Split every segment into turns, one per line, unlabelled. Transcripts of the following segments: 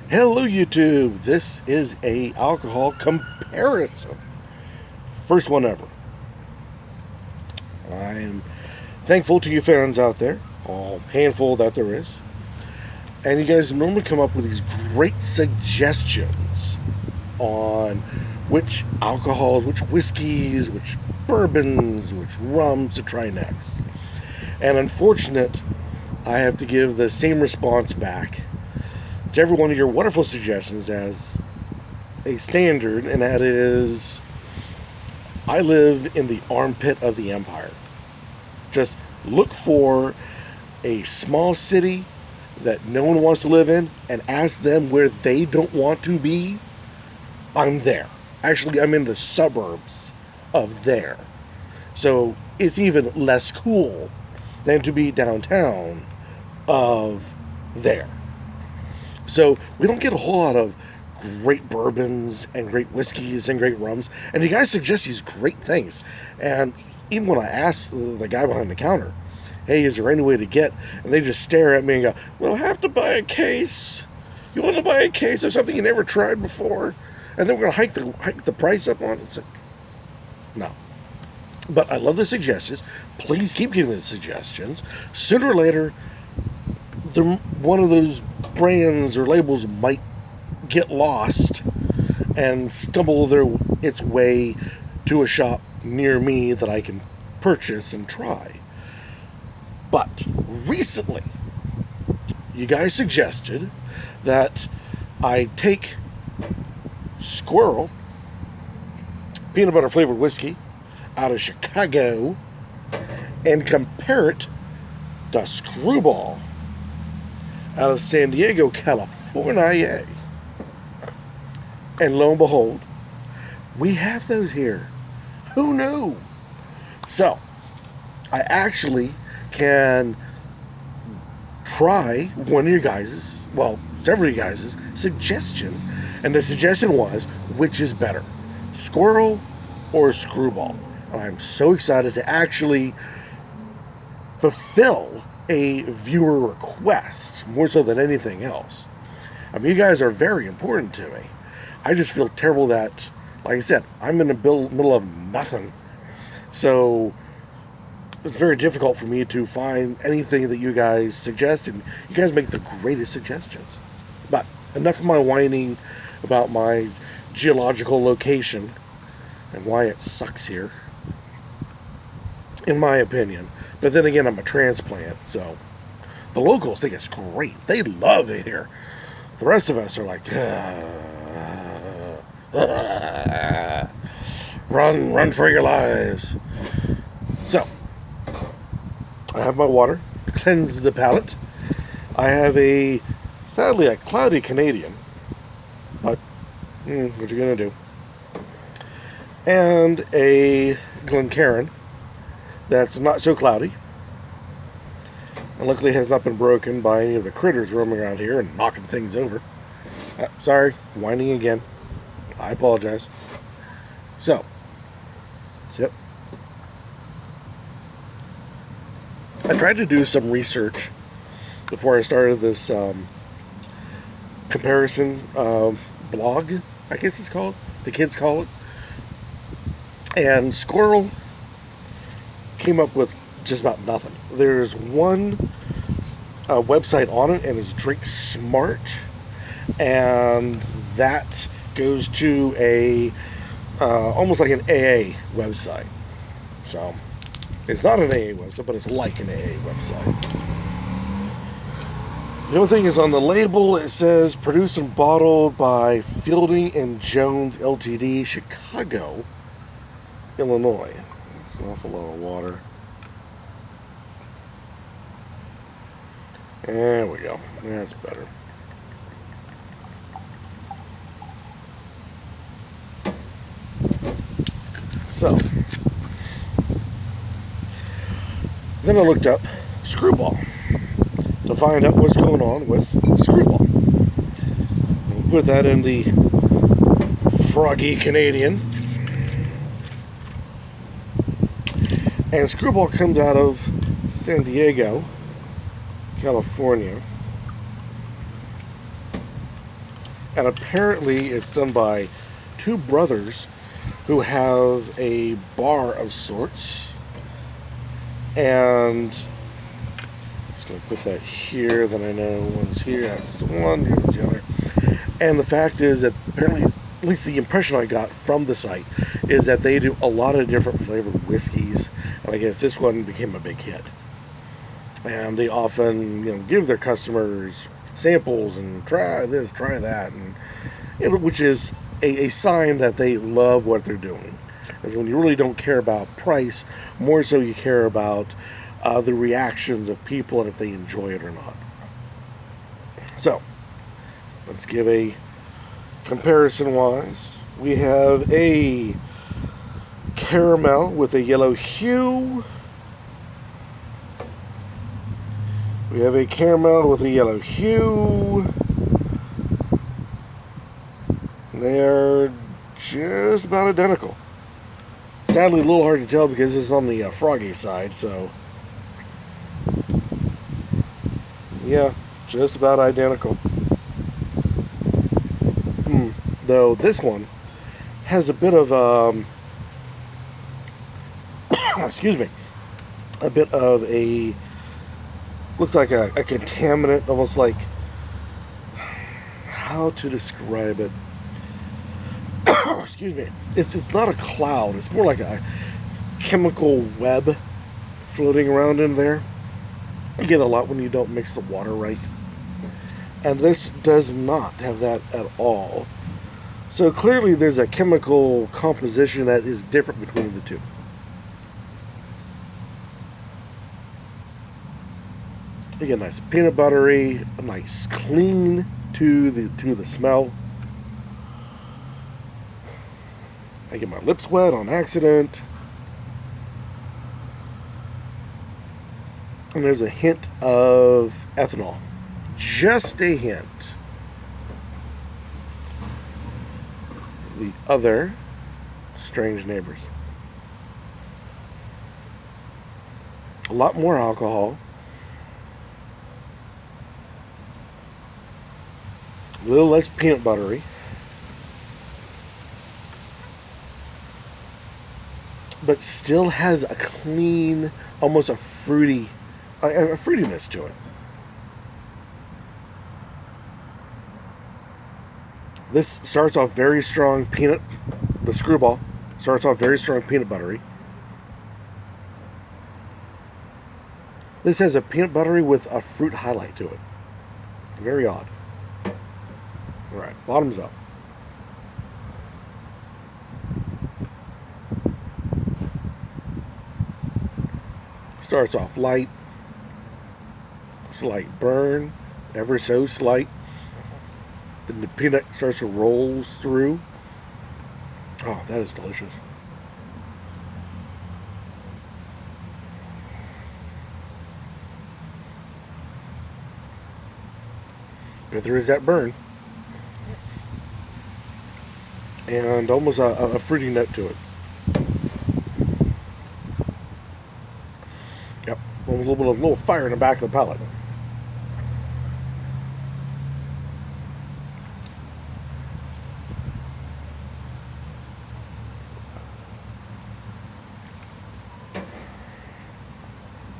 Hello YouTube, this is a alcohol comparison. First one ever. I am thankful to you fans out there, all handful that there is. And you guys normally come up with these great suggestions on which alcohols, which whiskeys, which bourbons, which rums to try next. And unfortunate, I have to give the same response back to every one of your wonderful suggestions as a standard, and that is I live in the armpit of the empire. Just look for a small city that no one wants to live in and ask them where they don't want to be. I'm there. Actually, I'm in the suburbs of there. So it's even less cool than to be downtown of there. So we don't get a whole lot of great bourbons and great whiskeys and great rums. And you guys suggest these great things. And even when I ask the guy behind the counter, hey, is there any way to get? And they just stare at me and go, we'll have to buy a case. You want to buy a case of something you never tried before? And then we're going to hike the price up on it? It's like, no. But I love the suggestions. Please keep giving the suggestions. Sooner or later, one of those brands or labels might get lost and stumble its way to a shop near me that I can purchase and try. But recently, you guys suggested that I take Sqrrl peanut butter flavored whiskey out of Chicago and compare it to Skrewball out of San Diego, California. And lo and behold, we have those here. Who knew? So, I actually can try one of your guys', well, several of you guys' suggestion. And the suggestion was, which is better, Sqrrl or Skrewball? And I'm so excited to actually fulfill a viewer request more so than anything else. I mean, you guys are very important to me. I just feel terrible that, like I said, I'm in the middle of nothing. So it's very difficult for me to find anything that you guys suggest, and you guys make the greatest suggestions. But enough of my whining about my geological location and why it sucks here, in my opinion. But then again, I'm a transplant, so the locals think it's great. They love it here. The rest of us are like, run for your lives. So, I have my water to cleanse the palate. I have sadly, a cloudy Canadian, but what you gonna do? And a Glencairn that's not so cloudy, and luckily has not been broken by any of the critters roaming around here and knocking things over. Sorry, whining again. I apologize. So, sip. I tried to do some research before I started this comparison blog, I guess it's called. The kids call it. And Sqrrl came up with just about nothing. There's one website on it, and it's Drink Smart, and that goes to a almost like an AA website. So it's not an AA website, but it's like an AA website. The only thing is, on the label it says produced and bottled by Fielding and Jones Ltd, Chicago, Illinois. It's an awful lot of water. There we go. That's better. So, then I looked up Skrewball to find out what's going on with Skrewball. We'll put that in the froggy Canadian. And Skrewball comes out of San Diego, California. And apparently it's done by two brothers who have a bar of sorts. And just going to put that here, then I know one's here, that's the one, here's the other. And the fact is that apparently, at least the impression I got from the site, is that they do a lot of different flavored whiskeys. And I guess this one became a big hit. And they often, give their customers samples and try this, try that, and which is a sign that they love what they're doing. Because when you really don't care about price, more so you care about the reactions of people and if they enjoy it or not. So, let's give a comparison-wise. We have a caramel with a yellow hue. We have a caramel with a yellow hue. They're just about identical. Sadly, a little hard to tell because this is on the froggy side, so yeah, just about identical. Though this one has a bit of excuse me, a bit of a, looks like a contaminant, almost like, how to describe it? Excuse me. It's not a cloud. It's more like a chemical web floating around in there. You get a lot when you don't mix the water right. And this does not have that at all. So clearly there's a chemical composition that is different between the two. You get a nice peanut buttery, a nice clean to the smell. I get my lips wet on accident. And there's a hint of ethanol. Just a hint. The other strange neighbors. A lot more alcohol. A little less peanut buttery. But still has a clean, almost a fruitiness to it. This starts off very strong peanut. The Sqrrl starts off very strong peanut buttery. This has a peanut buttery with a fruit highlight to it. Very odd. Alright, bottoms up. Starts off light, slight burn, ever so slight. Then the peanut starts to roll through. Oh, that is delicious. But there is that burn. And almost a fruity note to it. Yep, a little fire in the back of the palate.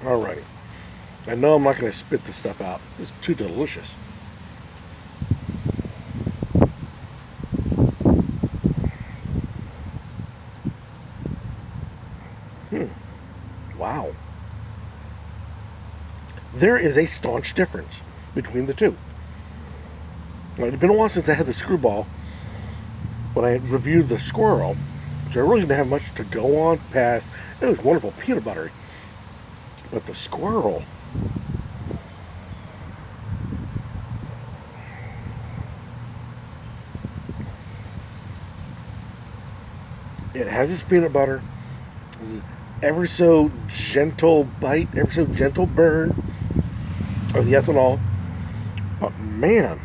Alrighty. I know I'm not going to spit this stuff out. It's too delicious. Wow. There is a staunch difference between the two. Now, it had been a while since I had the Sqrrl. When I reviewed the Sqrrl, which I really didn't have much to go on past, it was wonderful peanut buttery. But the Sqrrl, it has its peanut butter, ever so gentle bite, ever so gentle burn of the ethanol. But man,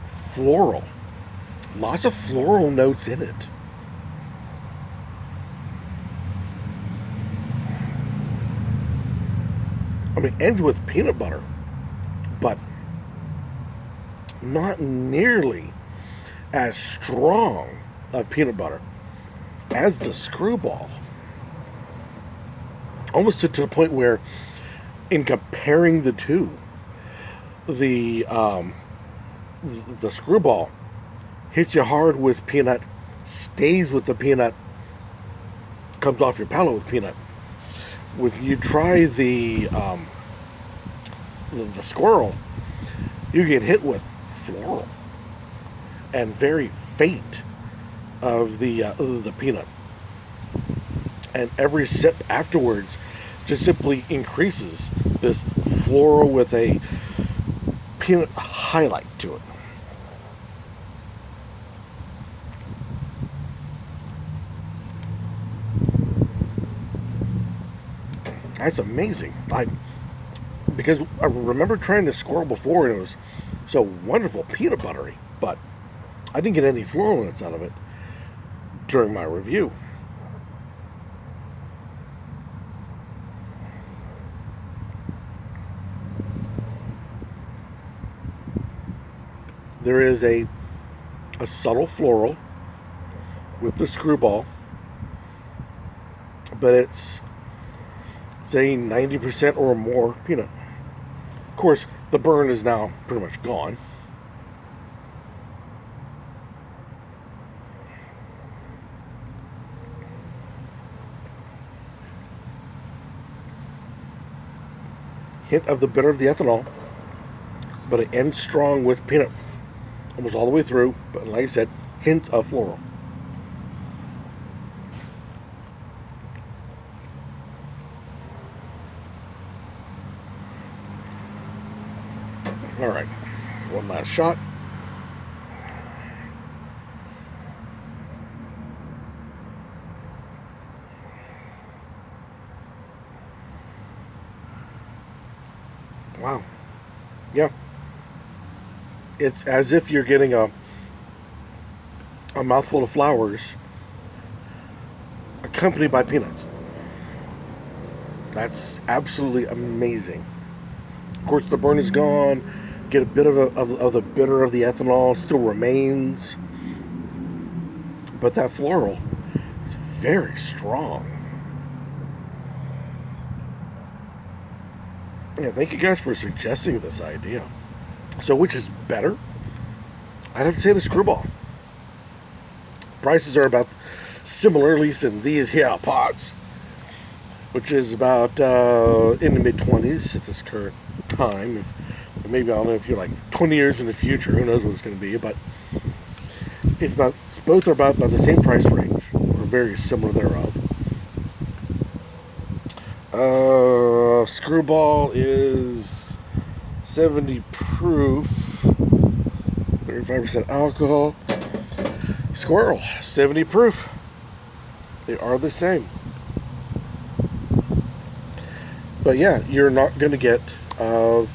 floral. Lots of floral notes in it. I mean, it ends with peanut butter, but not nearly as strong of peanut butter as the Sqrrl. Almost to the point where, in comparing the two, the Sqrrl hits you hard with peanut, stays with the peanut, comes off your palate with peanut. With you try the Sqrrl, you get hit with floral and very faint of the peanut, and every sip afterwards just simply increases this floral with a peanut highlight to it. That's amazing. Because I remember trying the Sqrrl before, and it was so wonderful, peanut buttery, but I didn't get any floral notes out of it during my review. There is a subtle floral with the Sqrrl, but it's, say, 90% or more peanut. Of course, the burn is now pretty much gone. Hint of the bitter of the ethanol, but it ends strong with peanut almost all the way through, but like I said, hints of floral. All right, one last shot. Wow. Yeah. It's as if you're getting a mouthful of flowers accompanied by peanuts. That's absolutely amazing. Of course, the burn is gone. Get a bit of the bitter of the ethanol still remains, but that floral is very strong. Yeah, thank you guys for suggesting this idea. So, which is better? I'd have to say the Sqrrl. Prices are about similar, at least in these here pots, which is about in the mid-20s at this current time. Maybe I don't know if you're like 20 years in the future, who knows what it's going to be, but it's about, both are about the same price range, or very similar thereof. Skrewball is 70 proof, 35% alcohol. Sqrrl, 70 proof. They are the same. But yeah, you're not going to get the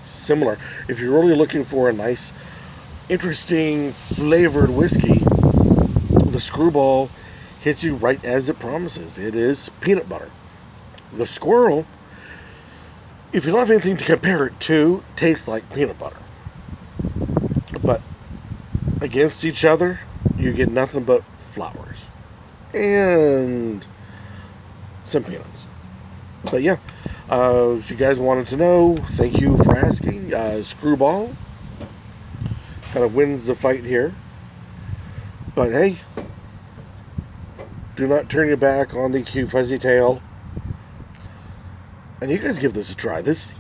similar. If you're really looking for a nice, interesting flavored whiskey, the Sqrrl hits you right as it promises. It is peanut butter. The Sqrrl, if you don't have anything to compare it to, tastes like peanut butter. But against each other, you get nothing but flowers and some peanuts. But yeah, if you guys wanted to know, thank you for asking. Sqrrl kind of wins the fight here. But hey, do not turn your back on the cute fuzzy tail. And you guys give this a try. This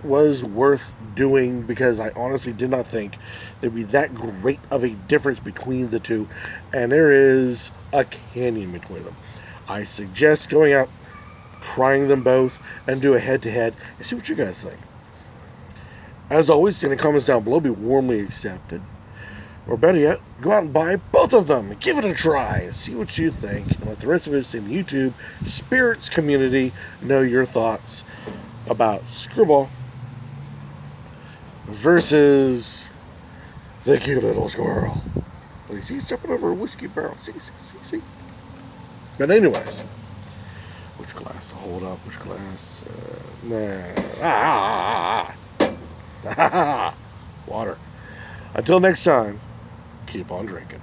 was worth doing because I honestly did not think there'd be that great of a difference between the two. And there is a canyon between them. I suggest going out, trying them both, and do a head-to-head and see what you guys think. As always, in the comments down below, be warmly accepted. Or better yet, go out and buy both of them. Give it a try and see what you think. And let the rest of us in the YouTube spirits community know your thoughts about Sqrrl versus the cute little Sqrrl. Well, he's jumping over a whiskey barrel. See. But anyways, which glass to hold up? Which glass? Nah. Water. Until next time, keep on drinking.